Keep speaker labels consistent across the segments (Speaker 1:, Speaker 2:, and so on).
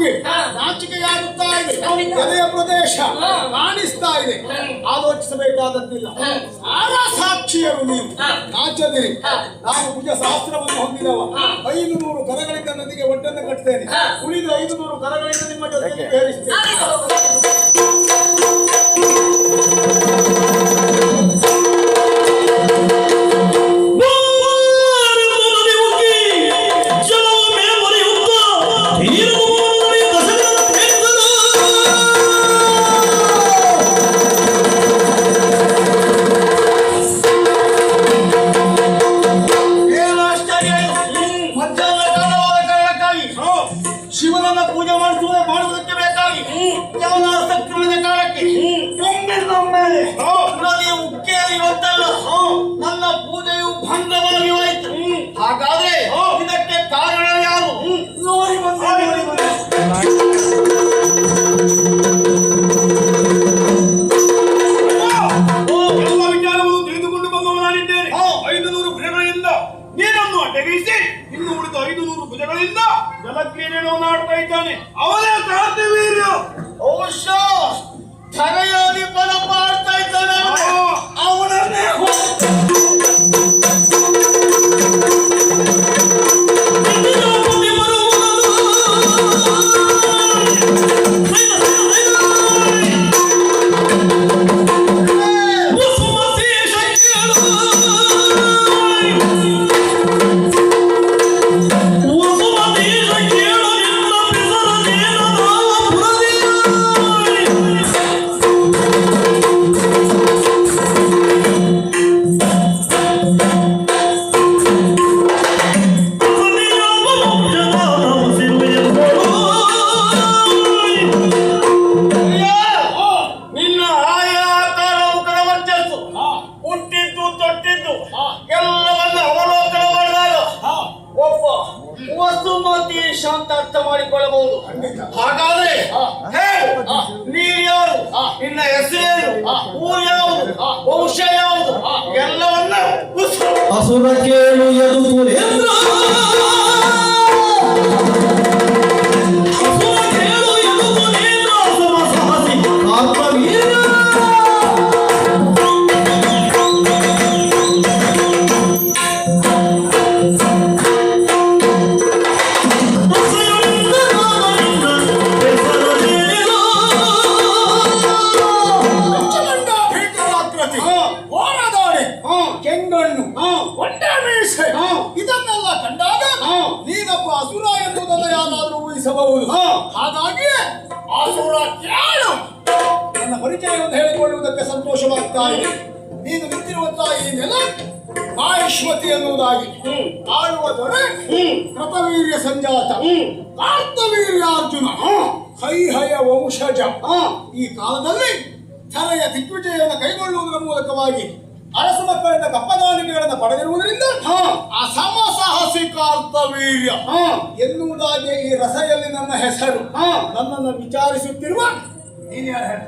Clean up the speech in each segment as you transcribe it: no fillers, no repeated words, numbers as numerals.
Speaker 1: ನಿನಗೆ ನಾಚಿಕೆಯಾಗುತ್ತಾ ಇದೆ, ಎದೆಯ ಪ್ರದೇಶ ಕಾಣಿಸ್ತಾ ಇದೆ. ಆಲೋಚಿಸಬೇಕಾದದ್ದಿಲ್ಲ. ಸಾರಾ ಸಾಕ್ಷಿಯರು ನೀವು ನಾಚದಿರಿ. ನಾನು ಭುಜ ಶಾಸ್ತ್ರವನ್ನು ಹೊಂದಿದವ. 500 ಕರಗಳಿಂದ ನದಿಗೆ ಒಡ್ಡನ್ನು ಕಟ್ತೇನೆ. ಉಳಿದ 500 ಕರಗಳಿಂದ ನಿಮ್ಮ ಜೊತೆಗೆ ಹೇರಿಸ್ತೇನೆ.
Speaker 2: ಶಿವನನ್ನ ಪೂಜೆ ಮಾಡುವುದಕ್ಕೆ ಬೇಕಾಗಿ ಸಕ್ರಮದ ಕಾಲಕ್ಕೆ ನದಿಯ ಉಕ್ಕೇರಿ ಇವತ್ತಲ್ಲ ನನ್ನ ಪೂಜೆಯು ಭಂಗವಾಗಿ ಹೋಯಿತು. ಹಾಗಾದ್ರೆ ಇದಕ್ಕೆ ಕಾರಣ ಯಾರು? ನೋಡಿ ಎಲ್ಲ ವಿಚಾರವನ್ನು ತಿಳಿದುಕೊಂಡು ಬಂದವನಾಗಿದ್ದೇನೆ. 500 ಭುಜಗಳಿಂದ ನೀರನ್ನು ಅಡ್ಡಗಿಸಿ ಇನ್ನು ಉಳಿದ 500 ಭುಜಗಳಿಂದ ಜಲಕ್ರೀಡೆಯನ್ನು ಆಡ್ತಾ ಇದ್ದಾನೆ. ಅವನೇ ಕಾರ್ತಿವೀರ್ಯ. ಧರೆಯಾದಿ ಪದ ಮಾಡ್ತಾ ಇದ್ದಾನೆ. ಅವನನ್ನೇ ವಸುಮತಿ ಶಾಂತ ಅರ್ಥ ಮಾಡಿಕೊಳ್ಳಬಹುದು. ಹಾಗಾದ್ರೆ ನೀರು ಯಾರು, ನಿನ್ನ ಹೆಸರೇನು, ಊರು ಯಾವುದು, ವಂಶ ಯಾವುದು ಎಲ್ಲವನ್ನ
Speaker 3: ಅಸುರ ಕೇಳು ಯದುಕುಲೇಂದ್ರ.
Speaker 1: ಇದನ್ನೆಲ್ಲ ಕಂಡಾಗ ನೀನೊಬ್ಬ ಅಸುರ ಎನ್ನುವುದನ್ನು ಯಾರಾದರೂ ಊಹಿಸಬಹುದು. ಹಾಗಾಗಿ ಅಸುರ ಕೇಳು. ನನ್ನ ಪರಿಚಯವನ್ನು ಹೇಳಿಕೊಳ್ಳುವುದಕ್ಕೆ ಸಂತೋಷವಾಗ್ತಾ ಇದೆ. ನೀನು ನಿಂತಿರುವಂತಹ ಈ ನೆಲ ಮಾಹೇಶ್ವತಿ ಎನ್ನುವುದಾಗಿ ಆಳುವ ದೊರೆ ಕೃತವೀರ್ಯ ಸಂಜಾತ ಕಾರ್ತವೀರ್ಯಾರ್ಜುನ ಹೈಹಯ ವಂಶಜ. ಈ ಕಾಲದಲ್ಲಿ ಧರೆಯ ದಿಗ್ವಿಜಯವನ್ನು ಕೈಗೊಳ್ಳುವುದರ ಮೂಲಕವಾಗಿ ಅರಸ ಮಕ್ಕಳಿಂದ ಕಪ್ಪದಾನಿಕೆಗಳನ್ನು ಪಡೆದಿರುವುದರಿಂದ ಅಸಮ ಸಾಹಸಿ ಕಾರ್ತವೀರ್ಯ ಎನ್ನುವುದಾಗಿ ಈ ರಸೆಯಲ್ಲಿ ನನ್ನ ಹೆಸರು. ನನ್ನನ್ನು ವಿಚಾರಿಸುತ್ತಿರುವ ನೀನು ಯಾರು ಹೇಳಿ?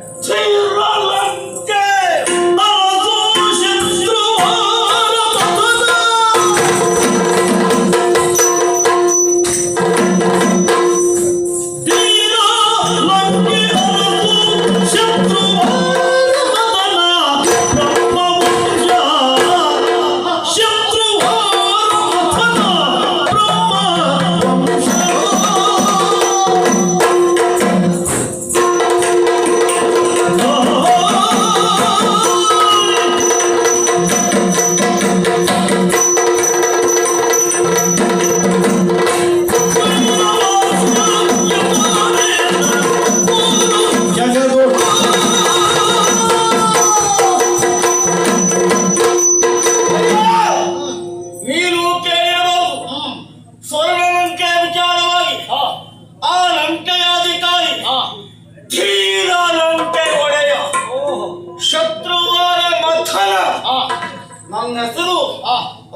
Speaker 2: ನನ್ನ ಹೆಸರು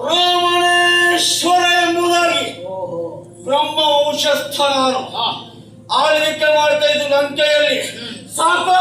Speaker 2: ರಾಮಣೇಶ್ವರ ಎಂಬುದಾಗಿ ಬ್ರಹ್ಮ ವಂಶಸ್ಥ ನಾನು. ಆಳ್ವಿಕೆ ಮಾಡ್ತಾ ಇದ್ದು ಲಂಕೆಯಲ್ಲಿ ಸಾಕಬೇಕು.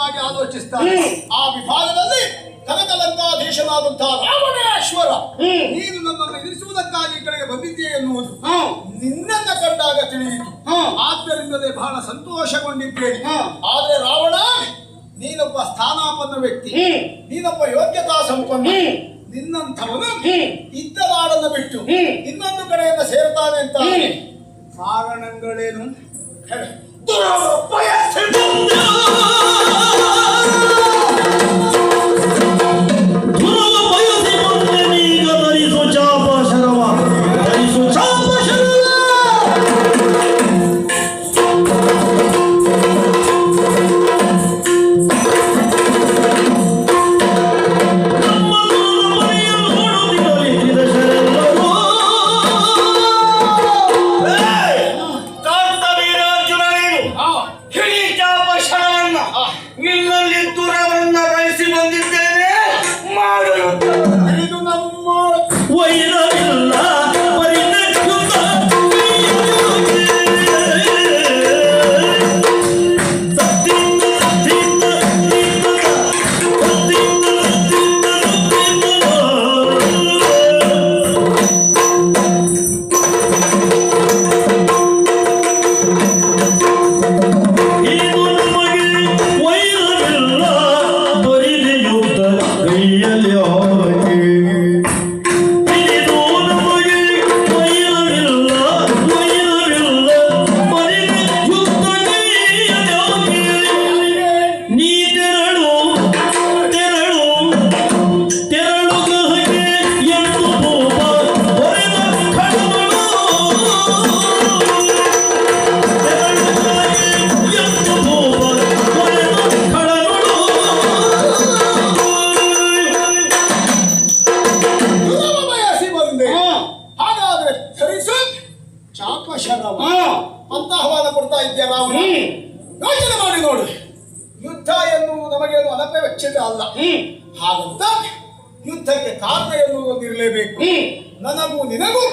Speaker 1: ಎಂಬುದಾಗಿ ಆಲೋಚಿಸ್ತಾರೆ. ಆ ವಿಭಾಗದಲ್ಲಿ ಕನಕಲಂಕಾಧೀಶನಾದಂತಹ ರಾವಣೇಶ್ವರ ನೀನು ನನ್ನನ್ನು ಎದುರಿಸುವುದಕ್ಕಾಗಿ ಈ ಕಡೆಗೆ ಬಂದಿದ್ದೀಯ ಎನ್ನುವುದು ನಿನ್ನನ್ನ ಕಂಡಾಗ ತಿಳಿಯಿತು. ಆದ್ದರಿಂದಲೇ ಬಹಳ ಸಂತೋಷಗೊಂಡಿದ್ದೇನೆ. ಆದ್ರೆ ರಾವಣ, ನೀನೊಬ್ಬ ಸ್ಥಾನಾಪನ್ನ ವ್ಯಕ್ತಿ, ನೀನೊಬ್ಬ ಯೋಗ್ಯತಾ ಸಂಪನ್ನ. ನಿನ್ನಂಥವನು ಇದ್ದ ನಾಡನ್ನು ಬಿಟ್ಟು ಇನ್ನೊಂದು ಕಡೆಯಿಂದ ಸೇರ್ತಾನೆ ಅಂತ ಕಾರಣಗಳೇನು? ಅಂತಹವಾದ ಕೊಡ್ತಾ ಇದ್ದೆ ರಾವಣ. ಯೋಚನೆ ಮಾಡಿ ನೋಡು, ಯುದ್ಧ ಎನ್ನುವುದು ನಮಗೇನು ಅನಪೆ ವೆಚ್ಚತೆ ಅಲ್ಲ. ಹಾಗಂತ ಯುದ್ಧಕ್ಕೆ ಕಾರಣ ಎನ್ನುವುದು ಇರಲೇಬೇಕು. ನನಗೂ ನಿನಗೂ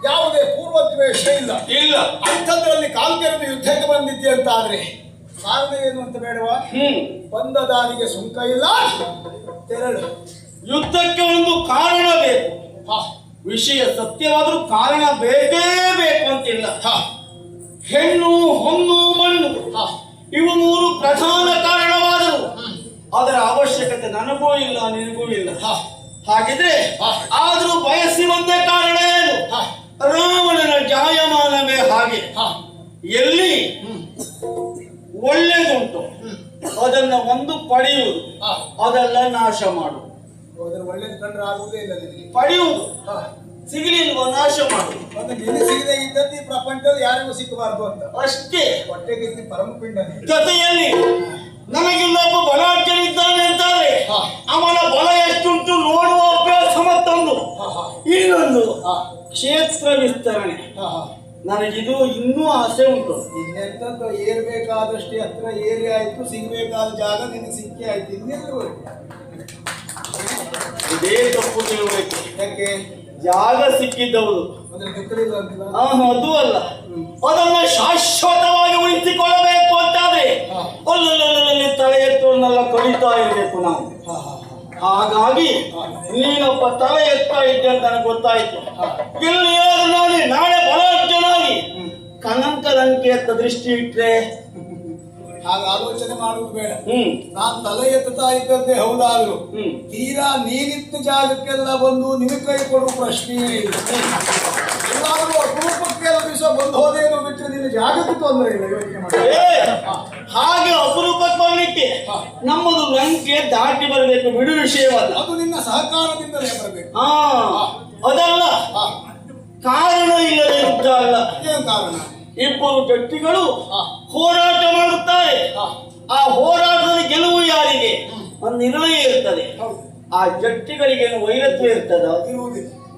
Speaker 1: ಯಾವುದೇ ಪೂರ್ವದ್ವೇಷ ಇಲ್ಲ. ಅಂಥದ್ರಲ್ಲಿ ಕಾಲ್ಕೆರೆದು ಯುದ್ಧಕ್ಕೆ ಬಂದಿದ್ದೆ ಅಂತ ಆದ್ರೆ ಕಾರಣ ಏನು ಅಂತ ಬೇಡವಾ? ಬಂದ ದಾರಿಗೆ ಸುಂಕ ಇಲ್ಲ, ತೆರಳು.
Speaker 2: ಯುದ್ಧಕ್ಕೆ ಒಂದು ಕಾರಣ ಬೇಕು. ವಿಷಯ ಸತ್ಯವಾದ್ರೂ ಕಾರಣ ಬೇಕೇ ಬೇಕು ಅಂತಿಲ್ಲ. ಹೆಣ್ಣು, ಹೊನ್ನು, ಮಣ್ಣು ಇವು ಮೂರು ಪ್ರಧಾನ ಕಾರಣವಾದರು. ಅದರ ಅವಶ್ಯಕತೆ ನನಗೂ ಇಲ್ಲ, ನಿನಗೂ ಇಲ್ಲ. ಹಾಗಿದ್ರೆ ಆದ್ರೂ ಬಯಸಿ ಒಂದೇ ಕಾರಣ ಏನು? ರಾವಣನ ಜಾಯಮಾನವೇ ಹಾಗೆ. ಎಲ್ಲಿ ಒಳ್ಳೆದುಂಟು ಅದನ್ನ ಒಂದು ಪಡೆಯುವುದು, ಅದೆಲ್ಲ ನಾಶ ಮಾಡುವುದು.
Speaker 1: ಒಳ್ಳೇದು ಕಂಡ್ರೆ ಆಗುವುದೇ ಇಲ್ಲ.
Speaker 2: ಪಡೆಯುವುದು ಸಿಗಲಿಲ್ವ ನಾಶ ಮಾಡುವುದು.
Speaker 1: ಸಿಗದೆ ಇದ್ದದ್ದು ಈ ಪ್ರಪಂಚದಲ್ಲಿ ಯಾರಿಗೂ ಸಿಕ್ಕಬಾರ್ದು ಅಂತ
Speaker 2: ಅಷ್ಟೇ.
Speaker 1: ಹೊಟ್ಟೆಗೆ ಪರಮಪಿಂಡ.
Speaker 2: ಜೊತೆಯಲ್ಲಿ ನನಗಿಲ್ಲೊಬ್ಬ ಬಲಾಢ್ಯನಿದ್ದಾನೆ ಅಂತಾರೆ, ಅವನ ಬಲ ಎಷ್ಟುಂಟು ನೋಡುವ ಅಭ್ಯಾಸ ಮತ್ತೊಂದು. ಇನ್ನೊಂದು ಕ್ಷೇತ್ರ ವಿಸ್ತರಣೆ. ನನಗಿದು ಇನ್ನೂ ಆಸೆ ಉಂಟು.
Speaker 1: ಇನ್ನೆಂತ ಏರ್ಬೇಕಾದಷ್ಟೇ ಹತ್ರ ಏರಿ ಆಯ್ತು, ಸಿಗ್ಬೇಕಾದ ಜಾಗ ನಿನಗೆ ಸಿಕ್ಕಿ ಆಯ್ತು. ಇನ್ನೆಲ್ಲೂ
Speaker 2: ಇದೇ ತಪ್ಪು ತಿಳುವಳಿಕೆ.
Speaker 1: ಯಾಕೆ?
Speaker 2: ಜಾಗ ಸಿಕ್ಕಿದ್ದವರು ಅದು ಅಲ್ಲ, ಅದನ್ನ ಶಾಶ್ವತವಾಗಿ ಉಳಿಸಿಕೊಳ್ಳಬೇಕು ಅಂತಾದ್ರೆ ಅಲ್ಲಲ್ಲಿ ತಲೆ ಎತ್ತುವನ್ನೆಲ್ಲ ಕಡಿತಾ ಇರಬೇಕು ನಾವು. ಹಾಗಾಗಿ ನೀನೊಬ್ಬ ತಲೆ ಎತ್ತಾ ಇದ್ದೆ ಅಂತ ನನಗೆ ಗೊತ್ತಾಯ್ತು. ಎಲ್ಲಿಯಾದ್ರೂ ನೋಡಿ ನಾಳೆ ಬಲಾಢ್ಯನಾಗಿ ಕಲಂಕದಂಕೆ ಅಂತ ದೃಷ್ಟಿ ಇಟ್ರೆ
Speaker 1: ಹಾಗೆ ಆಲೋಚನೆ ಮಾಡುವುದು ಬೇಡ. ನಾನ್ ತಲೆ ಎತ್ತುತ್ತಾ ಇದ್ದದ್ದೇ ಹೌದಾದ್ರು ತೀರಾ ನೀನಿತ್ತು ಜಾಗಕ್ಕೆಲ್ಲ ಬಂದು ನಿನ್ನ ಕೈ ಕೊಡುವ ಪ್ರಶ್ನೆಯೇ ಇಲ್ಲ. ಎಲ್ಲಾದ್ರೂ ಅಪರೂಪಕ್ಕೆ ದಿವಸ ಬಂದು ಹೋದೇನು ಬಿಟ್ಟರೆ ನಿನ್ನ ಜಾಗಕ್ಕೆ ತೊಂದರೆ ಇಲ್ಲ. ಯೋಚನೆ ಮಾಡಿ.
Speaker 2: ಹಾಗೆ ಅಪರೂಪಕ್ಕೆ ಬರ್ಲಿಕ್ಕೆ ನಮ್ಮದು ಲಂಕೆ ದಾಟಿ ಬರಬೇಕು, ಬಿಡು ವಿಷಯವಲ್ಲ.
Speaker 1: ಅದು ನಿನ್ನ ಸಹಕಾರದಿಂದಲೇ ಬರಬೇಕು.
Speaker 2: ಅದಲ್ಲ, ಕಾರಣ ಇಲ್ಲದೆ ಯುದ್ಧ ಅಲ್ಲ.
Speaker 1: ಏನು ಕಾರಣ?
Speaker 2: ಇಬ್ಬರು ಗಟ್ಟಿಗಳು ಹೋರಾಟ ಮಾಡುತ್ತಾರೆ. ಆ ಹೋರಾಟದಲ್ಲಿ ಗೆಲುವು ಯಾರಿಗೆ ಒಂದು ನಿರ್ಣಯ ಇರ್ತದೆ. ಆ ಜಟ್ಟಿಗಳಿಗೆ ವೈರತ್ವ ಇರ್ತದ,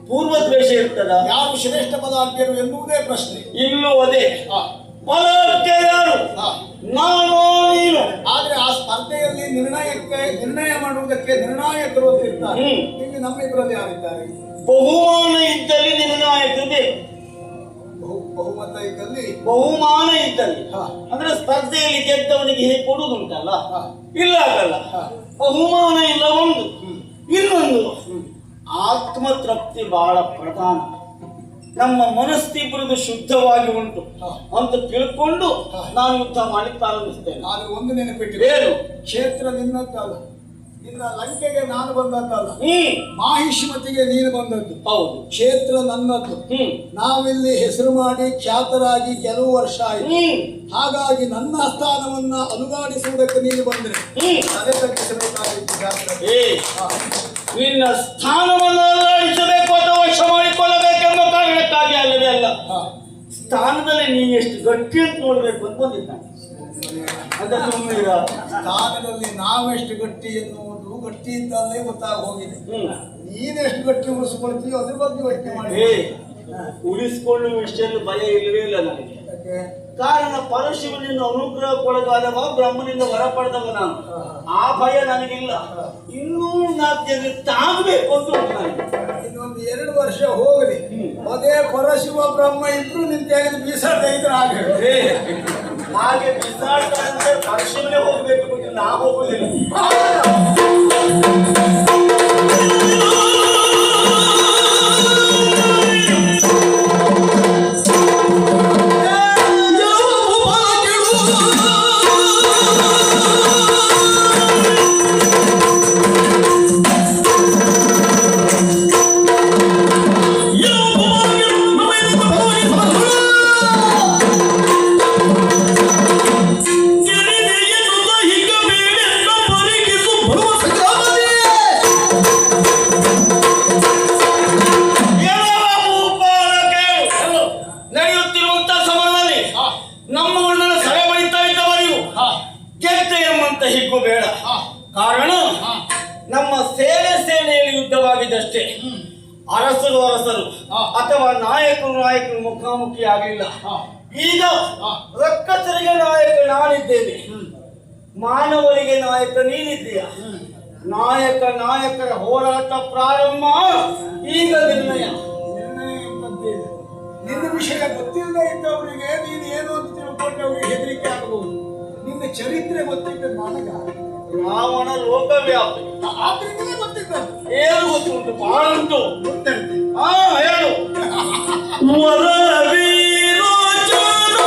Speaker 2: ಪೂರ್ವದ್ವೇಷ ಇರ್ತದ,
Speaker 1: ಯಾರು ಶ್ರೇಷ್ಠ ಪದಾರ್ಥರು ಎನ್ನುವುದೇ ಪ್ರಶ್ನೆ.
Speaker 2: ಇಲ್ಲೂ ಅದೇ ಪದಾರ್ಥ ಯಾರು, ನಾನು ನೀನು.
Speaker 1: ಆದ್ರೆ ಆ ಸ್ಪರ್ಧೆಯಲ್ಲಿ ನಿರ್ಣಯ ಮಾಡುವುದಕ್ಕೆ ನಿರ್ಣಾಯಕರು ಅಂತ ಇರ್ತಾರೆ. ಇಲ್ಲಿ ನಮ್ಮಿಬ್ಬರಲ್ಲಿ ಯಾರಿದ್ದಾರೆ?
Speaker 2: ಬಹುಮಾನ ಇದ್ದಲ್ಲಿ ನಿರ್ಣಾಯಕರು ಬೇಕು.
Speaker 1: ಬಹುಮತ ಇದ್ದಲ್ಲಿ
Speaker 2: ಬಹುಮಾನ ಇದ್ದಲ್ಲಿ
Speaker 1: ಹಾ.
Speaker 2: ಅಂದ್ರೆ ಸ್ಪರ್ಧೆಯಲ್ಲಿ ಗೆದ್ದವನಿಗೆ ಹೇಗೆ ಕೊಡುದುಂಟಲ್ಲ,
Speaker 1: ಹಾ.
Speaker 2: ಇಲ್ಲ ಆಗಲ್ಲ.
Speaker 1: ಹಾ.
Speaker 2: ಬಹುಮಾನ ಇಲ್ಲ ಒಂದು, ಇನ್ನೊಂದು ಆತ್ಮತೃಪ್ತಿ ಬಹಳ ಪ್ರಧಾನ. ನಮ್ಮ ಮನಸ್ಥಿಬ್ರದ್ದು ಶುದ್ಧವಾಗಿ ಉಂಟು
Speaker 1: ಹಾ.
Speaker 2: ಅಂತ ತಿಳ್ಕೊಂಡು
Speaker 1: ಹಾ.
Speaker 2: ನಾನು ಯುದ್ಧ ಮಾಡ್ಲಿಕ್ಕೆ ಪ್ರಾರಂಭಿಸ್ತೇನೆ.
Speaker 1: ಆದ್ರೆ ಒಂದು ನೆನಪಿಟ್ಟು
Speaker 2: ಏನು?
Speaker 1: ಕ್ಷೇತ್ರ ನಿನ್ನದ್ದಲ್ಲ, ನಿನ್ನ ಲಂಕೆಗೆ ನಾನು ಬಂದದ್ದಲ್ಲ,
Speaker 2: ಹ್ಮ್
Speaker 1: ಮಾಹಿಷ್ಮತಿಗೆ ನೀನು ಬಂದದ್ದು.
Speaker 2: ಹೌದು.
Speaker 1: ಕ್ಷೇತ್ರ ನನ್ನದ್ದು. ನಾವಿಲ್ಲಿ ಹೆಸರು ಮಾಡಿ ಖ್ಯಾತರಾಗಿ ಕೆಲವು ವರ್ಷ ಆಯಿತು. ಹಾಗಾಗಿ ನನ್ನ ಸ್ಥಾನವನ್ನ ಅಲುಗಾಡಿಸುವುದಕ್ಕೆ ನೀನು ಬಂದ್ರೆ ತಲೆ ತಗ್ಗಿಸಬೇಕಾಗಿತ್ತು ಶಾಸ್ತ್ರ.
Speaker 2: ನಿನ್ನ ಸ್ಥಾನವನ್ನು ಅಲುಗಾಡಿಸಬೇಕು ಅಥವಾ ವಶ ಮಾಡಿಕೊಳ್ಳಬೇಕೆಂಬ ಕಾರಣಕ್ಕಾಗಿ ಅಲ್ಲವೇ ಅಲ್ಲ. ಸ್ಥಾನದಲ್ಲಿ ನೀ ಎಷ್ಟು ಗಟ್ಟಿ ಅಂತ ನೋಡ್ಬೇಕು ಅಂತ ಬಂದಿದ್ದಾನೆ.
Speaker 1: ಸ್ಥಾನದಲ್ಲಿ ನಾವೆಷ್ಟು ಗಟ್ಟಿ ಎನ್ನುವುದು ಗಟ್ಟಿ ಇದ್ದಲ್ಲೇ ಗೊತ್ತಾಗ ಹೋಗಿದೆ. ನೀನೆಷ್ಟು ಗಟ್ಟಿ ಉಳಿಸ್ಕೊಳ್ತೀವಿ ಅದ್ರ ಬಗ್ಗೆ ಯೋಚನೆ ಮಾಡಿ.
Speaker 2: ಉಳಿಸಿಕೊಳ್ಳುವ ವಿಷಯದಲ್ಲಿ ಭಯ ಇಲ್ಲವೇ ಇಲ್ಲ ನನಗೆ. ಕಾರಣ ಪರಶಿವನಿಂದ ಅನುಗ್ರಹಕ್ಕೊಳಗಾದವ, ಬ್ರಹ್ಮನಿಂದ ವರ ಪಡೆದವ ನಾನು. ಆ ಭಯ ನನಗಿಲ್ಲ. ಇನ್ನೂ ನಾಲ್ಕು ತಾಗಬೇಕು ಅಂತ ಉಂಟು ನನಗೆ.
Speaker 1: ಇನ್ನೊಂದು 2 ವರ್ಷ ಹೋಗಲಿ, ಅದೇ ಪರಶಿವ ಬ್ರಹ್ಮ ಇಬ್ರು ನಿನ್ ತೆಗೆದು ಬೀಸಾಡ್ತಾ ಇದ್ರೆ
Speaker 2: ಹಾಗೆ ಬಿಸಾಡ್ತಾರಂತೆ ಪರಶಿವನೇ ಹೋಗ್ಬೇಕು ಬಿಟ್ಟು ನಾ ಹೋಗುದಿಲ್ಲ. ಯುದ್ಧವಾಗಿದ್ದಷ್ಟೇ. ಅರಸರು ಅಥವಾ ನಾಯಕರು ಮುಖಾಮುಖಿ ಆಗಲಿಲ್ಲ. ಈಗ ರಕ್ಕಸರಿಗೆ ನಾಯಕ ನಾನಿದ್ದೇನೆ, ಮಾನವರಿಗೆ ನಾಯಕ ನೀನಿದ್ದೀಯ. ನಾಯಕರ ಹೋರಾಟ ಪ್ರಾರಂಭ. ಈಗ ನಿರ್ಣಯ
Speaker 1: ನಿನ್ನ ವಿಷಯ ಗೊತ್ತಿಲ್ಲದೆ ಇದ್ದವರಿಗೆ ನೀನು ಏನು ಅಂತ ತಿಳ್ಕೊಂಡವರಿಗೆ ಹೆದರಿಕೆ ಆಗಬಹುದು. ನಿನ್ನ ಚರಿತ್ರೆ ಗೊತ್ತಿದ್ದ ನನಗ
Speaker 2: ರಾವಣ ಲೋಕವ್ಯಾಪಿ,
Speaker 1: ಆದ್ರಿಂದಲೇ ಗೊತ್ತಿದ್ದ.
Speaker 2: ಏನು ಗೊತ್ತುಂಟು? ಬಹಳ ಉಂಟು. ಹೇಳು.
Speaker 3: ವರ ವಿರೋಚನ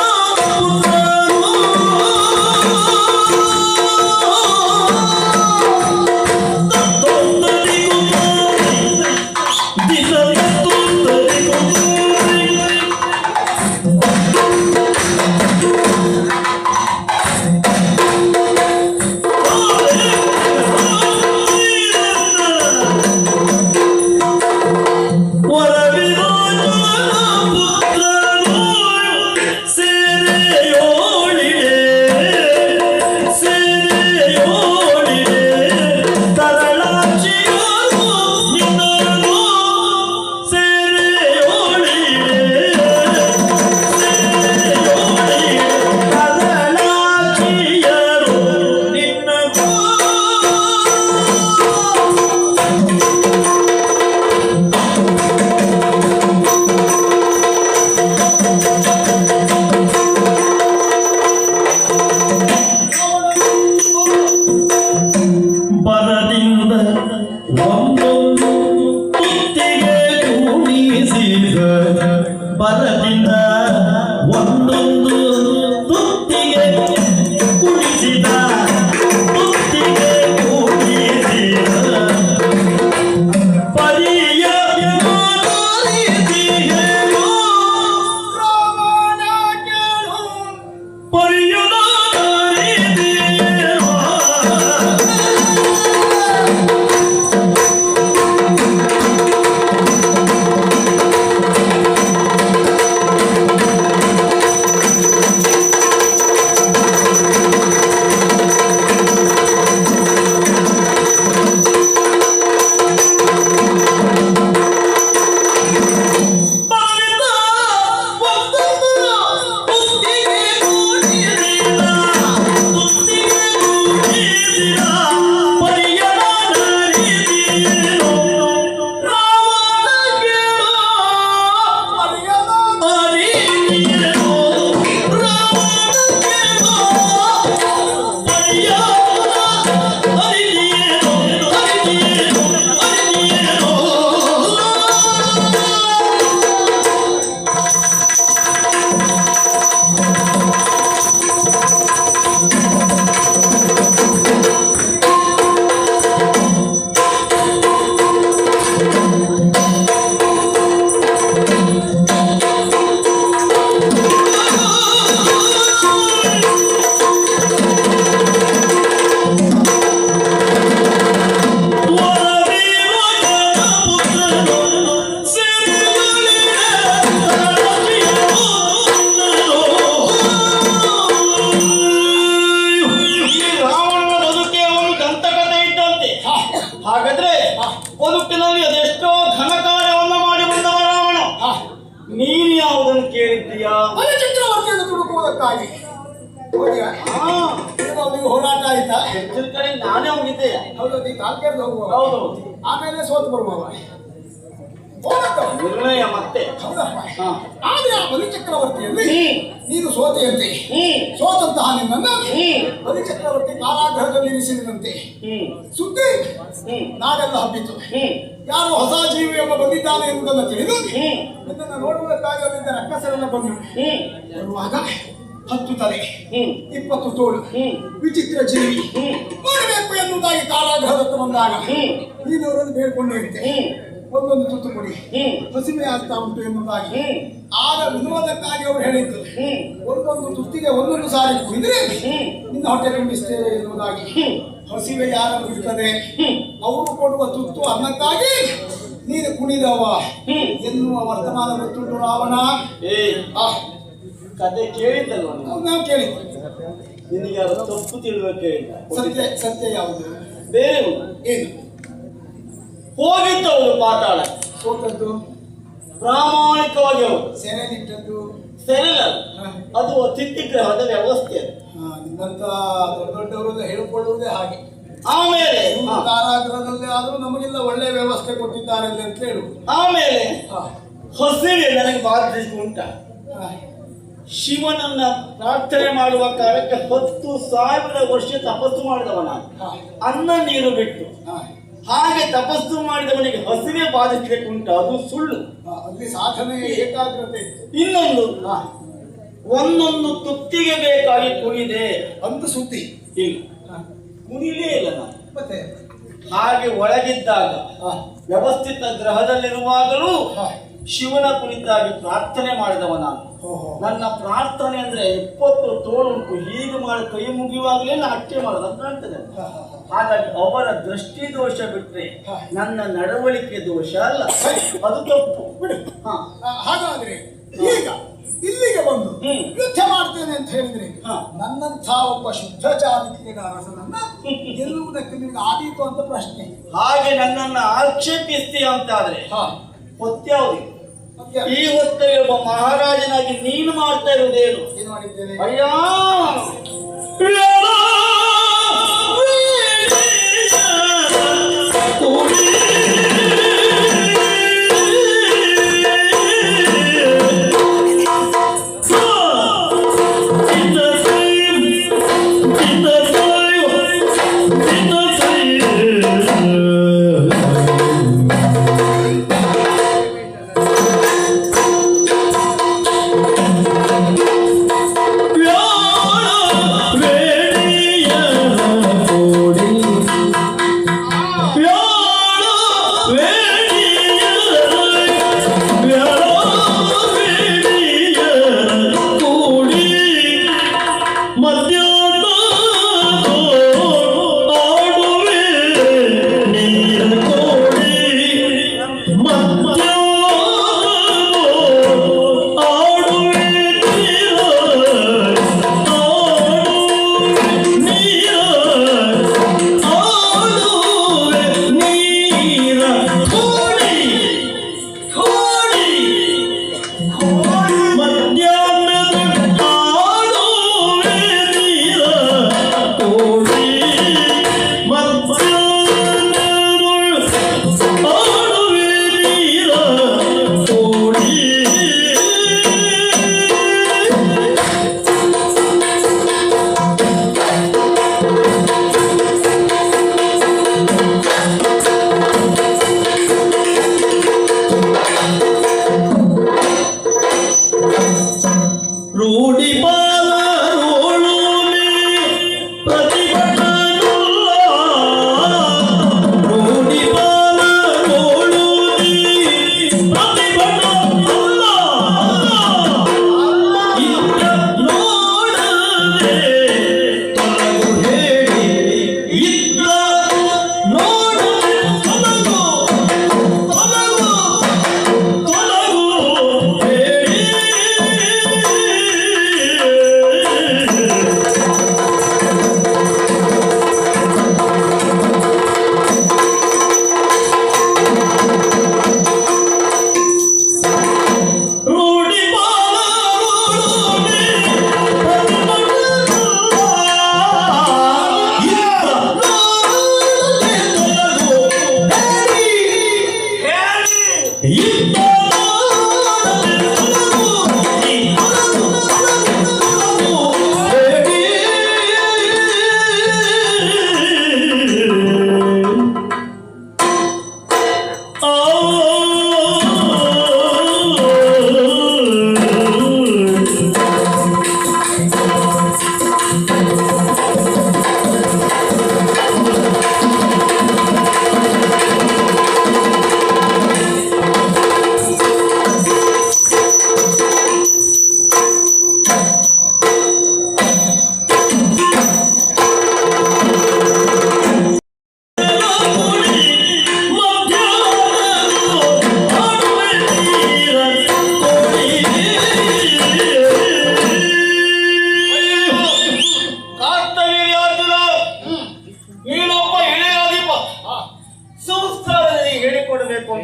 Speaker 3: ಪುತ್ರನು
Speaker 2: ಹಾಗಾದ್ರೆ ಬದುಕಿನಲ್ಲಿ ಅದೆಷ್ಟೋ ಘನ ಕಾರ್ಯವನ್ನು ಮಾಡಿ ಬಂದವ ರಾವಣ. ನೀನು ಯಾವುದನ್ನು ಕೇಳಿದ್ದೀಯಾ?
Speaker 1: ಚಕ್ರವರ್ತಿಯನ್ನು ತುಡುಕುವುದಕ್ಕಾಗಿ ಹೋದ್ಯಾ? ನೀವು ಹೋರಾಟ ಆಯ್ತಾ?
Speaker 2: ಹೆಚ್ಚಿನ ಕಡೆ ನಾನೇ ಹೋಗಿದ್ದೆ.
Speaker 1: ಹೌದು, ನೀ ತಾಲ್ಕೇರ್ದು ಹೋಗುವ.
Speaker 2: ಹೌದು,
Speaker 1: ಆಮೇಲೆ ಸೋತು ಬರುವವ
Speaker 2: ನಿರ್ಣಯ ಮತ್ತೆ.
Speaker 1: ಹೌದಪ್ಪ. ಆದ್ರೆ ಆ ಬಲಿ ಚಕ್ರವರ್ತಿಯಲ್ಲಿ ನೀನು ಸೋತೆಯಂತೆ. ಸೋತಂತಹ ನಿನ್ನನ್ನು ಬಲಿ ಚಕ್ರವರ್ತಿ ಕಾರಾಗೃಹದಲ್ಲಿ ಇರಿಸಿದಂತೆ ಸುದ್ದಿ ನಾಡೆಲ್ಲ ಹಬ್ಬಿತು. ಯಾರು ಹೊಸ ಜೀವಿ ಎಂಬ ಬಂದಿದ್ದಾನೆ ಎಂಬುದನ್ನು ತಿಳಿದು ಇದನ್ನು ನೋಡುವುದಕ್ಕಾಗಿ ಅಲ್ಲಿದ್ದ ರಕ್ಕಸರೆಲ್ಲ ಬಂದರು. ಬರುವಾಗ 10 ತಲೆ 20 ತೋಳು ವಿಚಿತ್ರ ಜೀವಿ ನೋಡಬೇಕು ಎನ್ನುವುದಾಗಿ ಕಾರಾಗೃಹದತ್ತ ಬಂದಾಗ ನೀನು ಅವರನ್ನು ಬೇಡ್ಕೊಂಡಿರುತ್ತೆ. ಒಂದೊಂದು ತುತ್ತು ಕೊಡಿ, ಹಸಿವೆ ಆಗ್ತಾ ಉಂಟು ಎನ್ನುವುದಾಗಿ. ಆಗ ವಿನೋದಕ್ಕಾಗಿ ಅವರು ಹೇಳಿದ್ದು, ಒಂದೊಂದು ತುತ್ತಿಗೆ ಒಂದೊಂದು ಸಾರಿ ಕುಡಿದ್ರೆ ನಿನ್ನ ಹೊಟ್ಟೆ ತುಂಬಿಸ್ತೇವೆ ಎನ್ನುವುದಾಗಿ. ಹಸಿವೆ ಯಾರನ್ನು ಇರ್ತದೆ, ಅವರು ಕೊಡುವ ತುತ್ತು ಅನ್ನಕ್ಕಾಗಿ ನೀನು ಕುಣಿದವ ಎನ್ನುವ ವರ್ತಮಾನ ಗೊತ್ತುಂಟು ರಾವಣ.
Speaker 2: ಕತೆ ಕೇಳಿದ್ದಲ್ವ?
Speaker 1: ನಾವು ಕೇಳಿದ್ವಿ.
Speaker 2: ನಿನಗೆ ಯಾರು ತಪ್ಪು ತಿಳುವಳಿಕೆ ಕೇಳಿಲ್ಲ.
Speaker 1: ಸತ್ಯ ಸತ್ಯ ಯಾವುದು?
Speaker 2: ಬೇರೆ
Speaker 1: ಏನು?
Speaker 2: ಹೋಗಿದ್ದವರು ಪಾತಾಳ,
Speaker 1: ಸೋತದ್ದು
Speaker 2: ಪ್ರಾಮಾಣಿಕವಾಗಿ ಅವರು
Speaker 1: ಸೆರೆಲಿಟ್ಟದ್ದು
Speaker 2: ಸೆರೆಲ್ಲ, ಅದು ಅತಿಥಿಗ್ರಹದ ವ್ಯವಸ್ಥೆ.
Speaker 1: ನಿಮ್ಮಂತ ದೊಡ್ಡ ದೊಡ್ಡವರೆಲ್ಲ ಹೇಳಿಕೊಳ್ಳುವುದೇ ಹಾಗೆ.
Speaker 2: ಆಮೇಲೆ
Speaker 1: ಕಾರಾಗೃಹದಲ್ಲಿ ಆದ್ರೂ ನಮಗೆಲ್ಲ ಒಳ್ಳೆ ವ್ಯವಸ್ಥೆ ಕೊಟ್ಟಿದ್ದಾರೆ ಅಂತ ಹೇಳುವುದು.
Speaker 2: ಆಮೇಲೆ ಹಸಿವೆ ನನಗೆ ಬಾಧಿಸಿ ಉಂಟ. ಶಿವನನ್ನ ಪ್ರಾರ್ಥನೆ ಮಾಡುವ ಕಾಲಕ್ಕೆ 10,000 ವರ್ಷ ತಪಸ್ಸು ಮಾಡಿದವ ನಾನು. ಅನ್ನ ನೀರು ಬಿಟ್ಟು ಹಾಗೆ ತಪಸ್ಸು ಮಾಡಿದವನಿಗೆ ಹಸಿವೆ ಬಾಧಿಸಲಿಕ್ಕೆ ಉಂಟು, ಅದು ಸುಳ್ಳು.
Speaker 1: ಅಲ್ಲಿ ಸಾಧನೆ ಏಕಾಗ್ರತೆ.
Speaker 2: ಇನ್ನೊಂದು, ಒಂದೊಂದು ತುತ್ತಿಗೆ ಬೇಕಾಗಿ ಕುಣಿದೆ
Speaker 1: ಅಂತ ಸುದ್ದಿ
Speaker 2: ಇಲ್ಲ, ಕುಣಿಲೇ ಇಲ್ಲ ನಾನು.
Speaker 1: ಮತ್ತೆ
Speaker 2: ಹಾಗೆ ಒಳಗಿದ್ದಾಗ ವ್ಯವಸ್ಥಿತ ಗ್ರಹದಲ್ಲಿರುವಾಗಲೂ ಶಿವನ ಕುರಿತಾಗಿ ಪ್ರಾರ್ಥನೆ ಮಾಡಿದವ ನಾನು. ನನ್ನ ಪ್ರಾರ್ಥನೆ ಅಂದ್ರೆ 20 ತೋಳು ಉಂಟು. ಹೀಗೆ ಮಾಡಿ ಕೈ ಮುಗಿಯುವಾಗಲೇ ನಾನು ಅಷ್ಟೇ ಮಾಡೋದು ಅಂತ ಕಾಣ್ತದೆ. ಹಾಗಾಗಿ ಅವರ ದೃಷ್ಟಿ ದೋಷ ಬಿಟ್ರೆ ನನ್ನ ನಡವಳಿಕೆ ದೋಷ ಅಲ್ಲ, ಅದು ತಪ್ಪು ಬಿಡು.
Speaker 1: ಹಾಗಾದ್ರೆ ಈಗ ಇಲ್ಲಿಗೆ ಬಂದು ಯುದ್ಧ ಮಾಡ್ತೇನೆ ಅಂತ ಹೇಳಿದ್ರೆ ನನ್ನಂಥ ಒಬ್ಬ ಶುದ್ಧ ಚಾರಿತ್ರ್ಯದ ಅರಸನನ್ನ ಗೆಲ್ಲುವುದಕ್ಕೆ ನಿಮ್ಗೆ ಆದೀತು ಅಂತ ಪ್ರಶ್ನೆ.
Speaker 2: ಹಾಗೆ ನನ್ನನ್ನು ಆಕ್ಷೇಪಿಸ್ತೀಯ ಅಂತಾದ್ರೆ ಹೊತ್ಯಾವುದು? ಈ ಹೊತ್ತಲ್ಲಿ ಒಬ್ಬ ಮಹಾರಾಜನಾಗಿ ನೀನು ಮಾಡ್ತಾ ಇರುವುದೇನು?
Speaker 1: ಏನು ಮಾಡಿದ್ದೇನೆ?
Speaker 2: ಅಯ್ಯ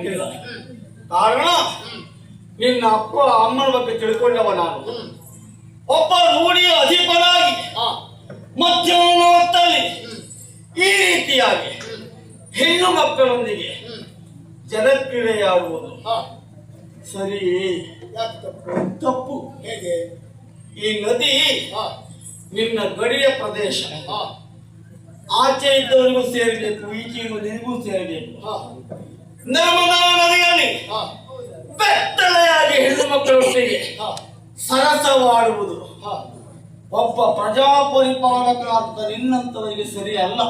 Speaker 2: ಮಾಡಲಿಕ್ಕಿಲ್ಲ. ಕಾರಣ ನಿನ್ನ ಅಪ್ಪ ಅಮ್ಮನ ಬಗ್ಗೆ ತಿಳ್ಕೊಂಡವ ನಾನು. ಒಬ್ಬ ರೂಢಿಯ ಅಧಿಪನಾಗಿ ಮಧ್ಯಾಹ್ನ ಹೊತ್ತಲ್ಲಿ ಈ ರೀತಿಯಾಗಿ ಹೆಣ್ಣು ಮಕ್ಕಳೊಂದಿಗೆ ಜಲಕ್ರೀಡೆಯಾಡುವುದು ಸರಿ ತಪ್ಪು.
Speaker 1: ಹೇಗೆ?
Speaker 2: ಈ ನದಿ ನಿನ್ನ ಗಡಿಯ ಪ್ರದೇಶ. ಆಚೆ ಇದ್ದವರಿಗೂ ಸೇರಬೇಕು, ಈಚೆ ನಿನಗೂ ಸೇರಬೇಕು. ನರ್ಮದಾ ನದಿಯಲ್ಲಿ ಬೆತ್ತಲೆಯಾಗಿ ಹೆಣ್ಣು ಮಕ್ಕಳೊಟ್ಟಿಗೆ ಸರಸವಾಡುವುದು ಒಬ್ಬ ಪ್ರಜಾಪರಿಪಾಲಕರಾದ ನಿನ್ನಂತವರಿಗೆ ಸರಿಯಲ್ಲ.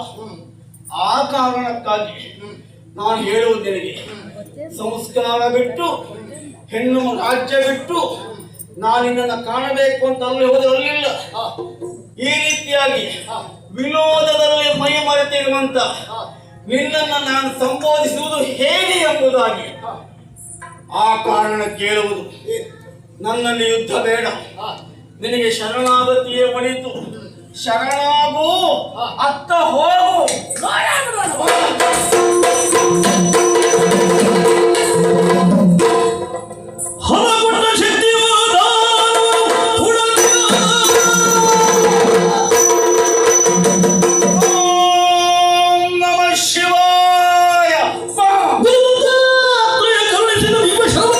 Speaker 2: ಆ ಕಾರಣಕ್ಕಾಗಿ ನಾನು ಹೇಳುವುದು ನಿನಗೆ, ಸಂಸ್ಕಾರ ಬಿಟ್ಟು ಹೆಣ್ಣು ರಾಜ್ಯ ಬಿಟ್ಟು ನಾನು ನಿನ್ನನ್ನು ಕಾಣಬೇಕು ಅಂತ ಅಲ್ಲಿ ಹೋದರಲ್ಲಿಲ್ಲ. ಈ ರೀತಿಯಾಗಿ ವಿನೋದದಲ್ಲಿ ಮೈ ಮರೆತಿರುವಂತ ನಿನ್ನನ್ನು ನಾನು ಸಂಬೋಧಿಸುವುದು ಹೇಗೆ ಎಂಬುದಾಗಿ ಆ ಕಾರಣ ಕೇಳುವುದು. ನನ್ನಲ್ಲಿ ಯುದ್ಧ ಬೇಡ, ನಿನಗೆ ಶರಣಾಗತಿಯೇ ಒಳಿತು. ಶರಣಾಗು, ಅತ್ತ ಹೋಗು.
Speaker 3: ಹೊರಗೊಂಡ ಶಕ್ತಿವಾದ
Speaker 2: ಓಂ ನಮಃ ಶಿವಾಯ.
Speaker 3: ಕರುಣಿಸಿದ ವಿಮರ್ಶನ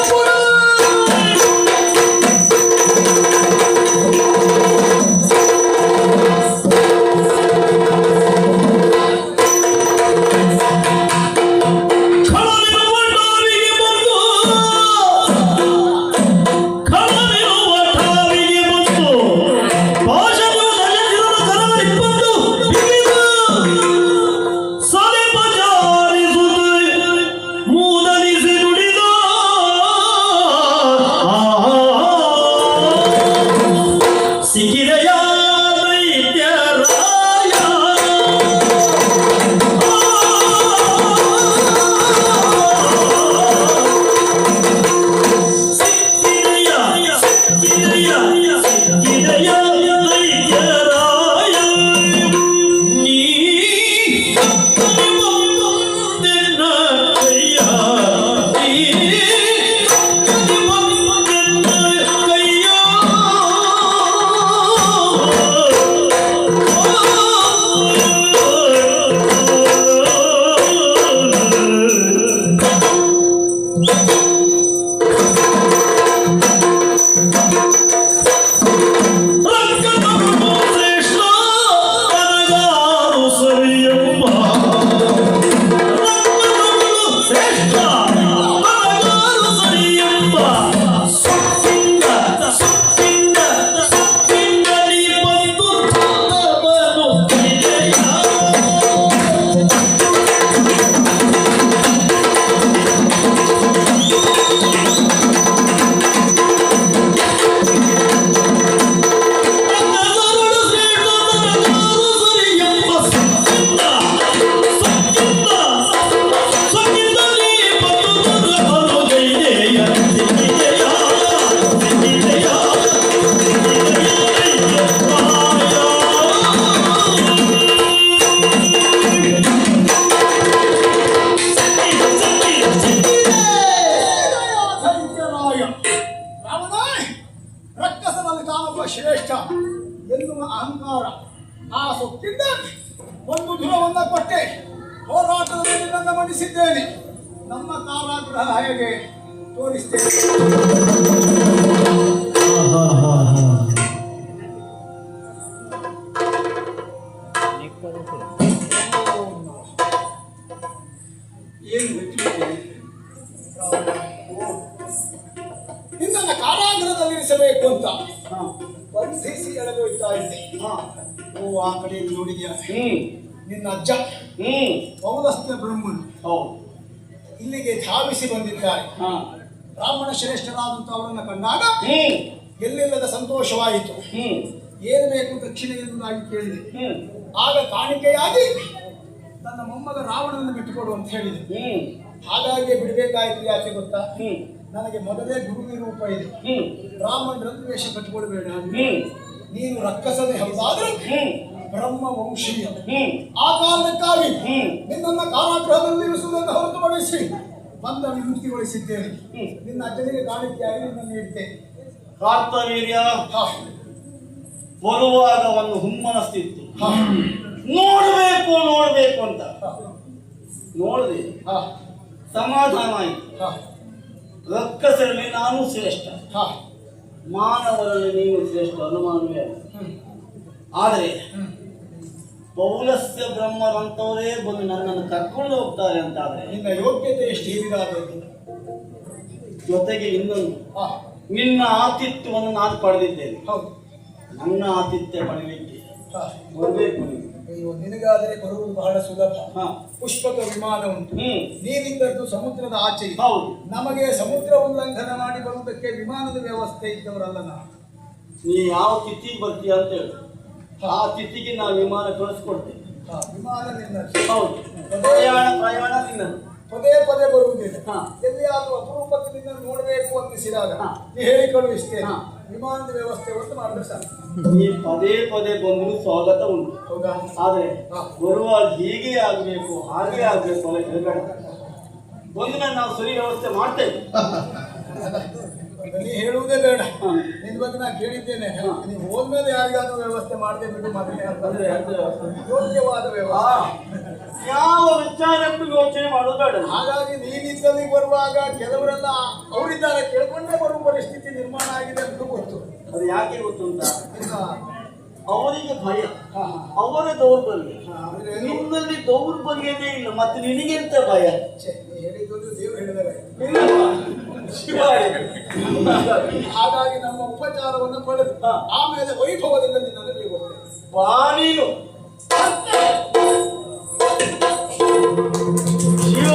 Speaker 1: ಶ್ರೇಷ್ಠ ಎನ್ನುವ ಅಹಂಕಾರ ಆ ಸೊಕ್ಕಿಂದ ಒಂದು ಧುರವನ್ನ ಕೊಟ್ಟೆ ಹೋರಾಟದಲ್ಲಿ ನಿನ್ನನ್ನು ಮಂಡಿಸಿದ್ದೇನೆ. ನಮ್ಮ ಕಾರಾಗೃಹ ಹೇಗೆ ತೋರಿಸ್ತೇನೆ.
Speaker 2: ಏನು
Speaker 1: ನಿನ್ನನ್ನು ಕಾರಾಗೃಹದಲ್ಲಿರಿಸಬೇಕು ಅಂತ ಬಂಧಿಸಿ ಎಳೆದೊಯ್ತಾ ಇದ್ದೆ. ಓ ಆ ಕಡೆ ನೋಡಿದ್ಯಾ? ನಿನ್ನ ಅಜ್ಜ ಪೌಲಸ್ತ್ಯ ಬ್ರಹ್ಮನು ಇಲ್ಲಿಗೆ ಧಾವಿಸಿ ಬಂದಿದ್ದಾರೆ. ಬ್ರಾಹ್ಮಣ ಶ್ರೇಷ್ಠರಾದಂತ ಅವರನ್ನು ಕಂಡಾಗ ಎಲ್ಲಿಲ್ಲದ ಸಂತೋಷವಾಯಿತು. ಏನು ಬೇಕು ದಕ್ಷಿಣ ಎನ್ನುವುದಾಗಿ ಕೇಳಿದೆ. ಆಗ ಕಾಣಿಕೆಯಾಗಿ ನನ್ನ ಮೊಮ್ಮಗ ರಾವಣನನ್ನು ಬಿಟ್ಟುಕೊಡು ಅಂತ ಹೇಳಿದೆ. ಹಾಗಾಗಿ ಬಿಡಬೇಕಾಯ್ತು. ಯಾಕೆ ಗೊತ್ತಾ? ನನಗೆ ಮೊದಲೇ ಗುರುವಿ ರೂಪ ಇದೆ. ಬ್ರಾಹ್ಮಣರಲ್ಲಿ ವೇಷ ಕಟ್ಟಿಕೊಳ್ಬೇಡ. ನೀನು ರಕ್ಕಸನೇ ಹೌದಾದ್ರೆ ಬ್ರಹ್ಮ ವಂಶೀಯ. ಆ ಕಾರಣಕ್ಕಾಗಿ ನಿನ್ನನ್ನು ಕಾರಾಗೃಹದಲ್ಲಿ ಇರಿಸುವುದನ್ನು ಹೊರತುಪಡಿಸಿ ಬಂದ ವಿಮುಕ್ತಿಗೊಳಿಸಿದ್ದೇನೆ. ನಿನ್ನ ಅಜ್ಜನಿಗೆ ಕಾಣಿಕೆಯಾಗಿ ನಿನ್ನನ್ನು ನೀಡ್ತೇನೆ.
Speaker 2: ಕಾರ್ತವೀರ್ಯ
Speaker 1: ಹಾ
Speaker 2: ಬರುವಾಗ ಒಂದು ಹುಮ್ಮನಸ್ತಿತ್ತು,
Speaker 1: ಹಾ
Speaker 2: ನೋಡ್ಬೇಕು ನೋಡ್ಬೇಕು ಅಂತ. ನೋಡಿದೆ,
Speaker 1: ಹಾ
Speaker 2: ಸಮಾಧಾನ ಆಯಿತು.
Speaker 1: ಹಾ
Speaker 2: ರಕ್ಕಸರಲ್ಲಿ ನಾನು ಶ್ರೇಷ್ಠ,
Speaker 1: ಹಾ
Speaker 2: ಮಾನವರಲ್ಲಿ ನೀನು ಶ್ರೇಷ್ಠ, ಅನುಮಾನವೇ ಅಲ್ಲ. ಆದರೆ ಪೌಲಸ್ಯ ಬ್ರಹ್ಮರಂತವರೇ ಬಂದು ನನ್ನನ್ನು ಕರ್ಕೊಂಡು ಹೋಗ್ತಾರೆ ಅಂತಾದ್ರೆ
Speaker 1: ನಿನ್ನ ಯೋಗ್ಯತೆ ಎಷ್ಟು ಹಿರಿದಾಗಬೇಕು.
Speaker 2: ಜೊತೆಗೆ ಇನ್ನೊಂದು,
Speaker 1: ಹಾ
Speaker 2: ನಿನ್ನ ಆತಿಥ್ಯವನ್ನು ನಾನು ಪಡೆದಿದ್ದೇನೆ.
Speaker 1: ಹೌದು.
Speaker 2: ನನ್ನ ಆತಿಥ್ಯ ಪಡೆಯಲಿಕ್ಕೆ
Speaker 1: ಹಾ
Speaker 2: ಬರಬೇಕು ನೀನು.
Speaker 1: ಅಯ್ಯೋ, ನಿನಗಾದರೆ ಬರುವುದು ಬಹಳ ಸುಲಭ.
Speaker 2: ಹಾ.
Speaker 1: ಪುಷ್ಪಕ ವಿಮಾನ ಉಂಟು.
Speaker 2: ಹ್ಮ್.
Speaker 1: ನೀನಿದ್ದದ್ದು ಸಮುದ್ರದ ಆಚೆ.
Speaker 2: ಹೌದು.
Speaker 1: ನಮಗೆ ಸಮುದ್ರ ಉಲ್ಲಂಘನ ಮಾಡಿ ಬರುವುದಕ್ಕೆ ವಿಮಾನದ ವ್ಯವಸ್ಥೆ ಇದ್ದವರಲ್ಲ ನಾವು.
Speaker 2: ನೀ ಯಾವ ತಿಥಿಗೆ ಬರ್ತೀಯ ಅಂತ ಹೇಳು, ಆ ತಿಥಿಗೆ ನಾವು ವಿಮಾನ ಕಳಿಸ್ಕೊಡ್ತೇವೆ.
Speaker 1: ವಿಮಾನ ನಿನ್ನ.
Speaker 2: ಹೌದು. ಪ್ರಯಾಣ ನಿನ್ನದು.
Speaker 1: ಪದೇ ಪದೇ ಬರುವುದಿಲ್ಲ.
Speaker 2: ಹಾ.
Speaker 1: ಎಲ್ಲಿಯಾದ್ರೂ ಅಪರೂಪಕ್ಕೆ ನಿನ್ನ ನೋಡಬೇಕು ಅನ್ನಿಸಿದಾಗ
Speaker 2: ಹಾ.
Speaker 1: ನೀ ಹೇಳಿ ಕಳುಹಿಸ್ತೇನೆ.
Speaker 2: ಹಾ.
Speaker 1: ವಿಮಾನದ ವ್ಯವಸ್ಥೆ ಒಂದು ಮಾಡಿದ್ರೆ ಸಾಕು.
Speaker 2: ನೀ ಪದೇ ಪದೇ ಬಂದರೂ ಸ್ವಾಗತ ಉಂಟು.
Speaker 1: ಹೌದಾ?
Speaker 2: ಆದ್ರೆ
Speaker 1: ಹಾ.
Speaker 2: ಬರುವಾಗ ಹೀಗೆ ಆಗ್ಬೇಕು ಹಾಗೆ ಆಗ್ಬೇಕು ಅಂತ ಹೇಳ್ಬೇಡ. ಒಂದು ನಾವು ಸರಿ ವ್ಯವಸ್ಥೆ ಮಾಡ್ತೇವೆ.
Speaker 1: ನೀ ಹೇಳುವುದೇ ಬೇಡ.
Speaker 2: ಹಾ.
Speaker 1: ನಿನ್ ಬಗ್ಗೆ ನಾ ಕೇಳಿದ್ದೇನೆ.
Speaker 2: ಹಾ.
Speaker 1: ನೀವು ಹೋದ್ಮೇಲೆ ಯಾರಿಗಾದ್ರೂ ವ್ಯವಸ್ಥೆ ಮಾಡದೆ ಬಿಟ್ಟು
Speaker 2: ಅಂದ್ರೆ
Speaker 1: ಯೋಗ್ಯವಾದ ವ್ಯವಸ್ಥೆ.
Speaker 2: ಯಾವ ವಿಚಾರಕ್ಕೂ ಯೋಚನೆ ಮಾಡೋದು ಬೇಡ.
Speaker 1: ಹಾಗಾಗಿ ನೀನಿದ್ದಲ್ಲಿ ಬರುವಾಗ ಕೆಲವರೆಲ್ಲ ಅವರಿದ್ದಾರೆ ಕೇಳ್ಕೊಂಡೇ ಬರುವ ಪರಿಸ್ಥಿತಿ ನಿರ್ಮಾಣ ಆಗಿದೆ ಅಂತ ಗೊತ್ತು.
Speaker 2: ಅದು ಯಾಕೆ ಗೊತ್ತುಂಟ,
Speaker 1: ಈಗ
Speaker 2: ಅವರಿಗೆ ಭಯ,
Speaker 1: ಹಾ,
Speaker 2: ಅವರ ದೌರ್ಬಲ್ಯ.
Speaker 1: ಹಾ, ಅಂದ್ರೆ
Speaker 2: ನಿನ್ನಲ್ಲಿ ದೌರ್ಬಲ್ಯನೇ ಇಲ್ಲ, ಮತ್ತೆ ನಿನಗೆಂತ ಭಯ?
Speaker 1: ನೀ ಹೇಳಿದ್ದು ದೇವರು ಹೇಳಿದಾಗ
Speaker 2: ಇಲ್ಲವಾ? ಶಿವಾಯ.
Speaker 1: ಹಾಗಾಗಿ ನಮ್ಮ ಉಪಚಾರವನ್ನು ಪಡೆದು ಆಮೇಲೆ ವೈಭವದಿಂದ ನಿನ್ನನ್ನು ಬೀಳ್ಬೋದು.
Speaker 2: ಬಾನೀನು ಶಿವ